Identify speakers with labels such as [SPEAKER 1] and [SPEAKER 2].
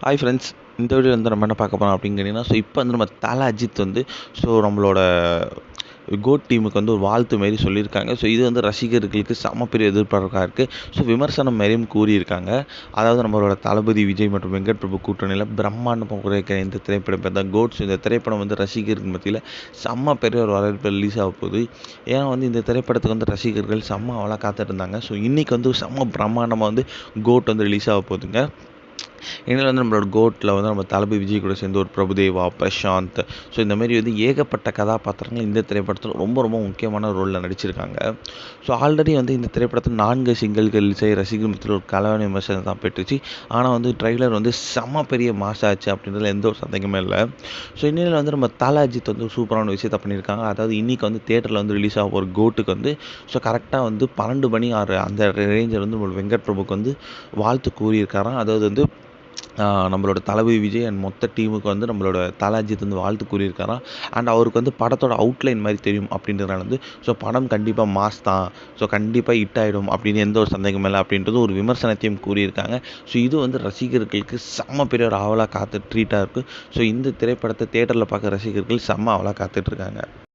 [SPEAKER 1] Hi friends. இந்த video வந்து நம்ம என்ன பார்க்க போகிறோம் அப்படின்னு கேட்டிங்கன்னா, இப்போ வந்து நம்ம தல அஜித் வந்து நம்மளோட கோட் டீமுக்கு வந்து ஒரு வாழ்த்து மாரி சொல்லியிருக்காங்க. இது வந்து ரசிகர்களுக்கு செம்ம பெரிய எதிர்பார்ப்பாக இருக்குது. விமர்சனம் மாரியும் கூறியிருக்காங்க. அதாவது நம்மளோட தளபதி விஜய் மற்றும் வெங்கட் பிரபு கூட்டணியில் பிரம்மாண்டமாக குறைக்க இந்த திரைப்படம் பேர் தான் கோட்ஸ். இந்த திரைப்படம் வந்து ரசிகர்கள் மத்தியில் செம்ம பெரிய ஒரு வரவேற்பு ரிலீஸ் ஆக போகுது. ஏன்னா வந்து இந்த திரைப்படத்துக்கு வந்து ரசிகர்கள் செம்ம அவளாக காத்துட்டு இருந்தாங்க. இன்றைக்கி வந்து செம்ம பிரம்மாண்டமாக வந்து கோட் வந்து ரிலீஸ் ஆக போகுதுங்க. இதில் வந்து நம்மளோட கோட்டில் வந்து நம்ம தளபதி விஜய் கூட சேர்ந்து ஒரு பிரபுதேவா, பிரசாந்த், இந்தமாரி வந்து ஏகப்பட்ட கதாபாத்திரங்கள் இந்த திரைப்படத்தில் ரொம்ப ரொம்ப முக்கியமான ரோலில் நடிச்சிருக்காங்க. ஆல்ரெடி வந்து இந்த திரைப்படத்தில் 4 சிங்கிள்கள் இசை ரசிகர் மத்தியில் ஒரு கலவையான விமர்சனம் தான் பெற்றுச்சு. ஆனால் வந்து ட்ரெய்லர் வந்து செம்ம பெரிய மாஸ் ஆச்சு அப்படின்றதுல எந்த ஒரு சந்தேகமே இல்லை. இன்னில் வந்து நம்ம தல அஜித் வந்து சூப்பரான விஷயத்தை பண்ணியிருக்காங்க. அதாவது இன்றைக்கி வந்து தேட்டரில் வந்து ரிலீஸ் ஆக ஒரு கோட்டுக்கு வந்து கரெக்டாக வந்து 12 மணி அந்த ரேஞ்சில் வந்து நம்ம வெங்கட் பிரபுக்கு வந்து வாழ்த்து கூறியிருக்காராம். அதாவது வந்து நம்மளோட தளபதி விஜய் அண்ட் மொத்த டீமுக்கு வந்து நம்மளோட தல அஜித் வந்து வாழ்த்து கூறியிருக்காராம். அண்ட் அவருக்கு வந்து படத்தோட அவுட்லைன் மாதிரி தெரியும் அப்படின்றதுனால வந்து படம் கண்டிப்பாக மாஸ் தான், கண்டிப்பாக ஹிட் ஆகிடும் அப்படின்னு எந்த ஒரு சந்தேகமும் இல்லை அப்படின்றது ஒரு விமர்சனத்தையும் கூறியிருக்காங்க. இது வந்து ரசிகர்களுக்கு செம்ம பெரிய ஒரு ஆவலாக ட்ரீட்டாக இருக்குது. இந்த திரைப்படத்தை தேட்டரில் பார்க்க ரசிகர்கள் செம்ம ஆவலாக காத்துட்ருக்காங்க.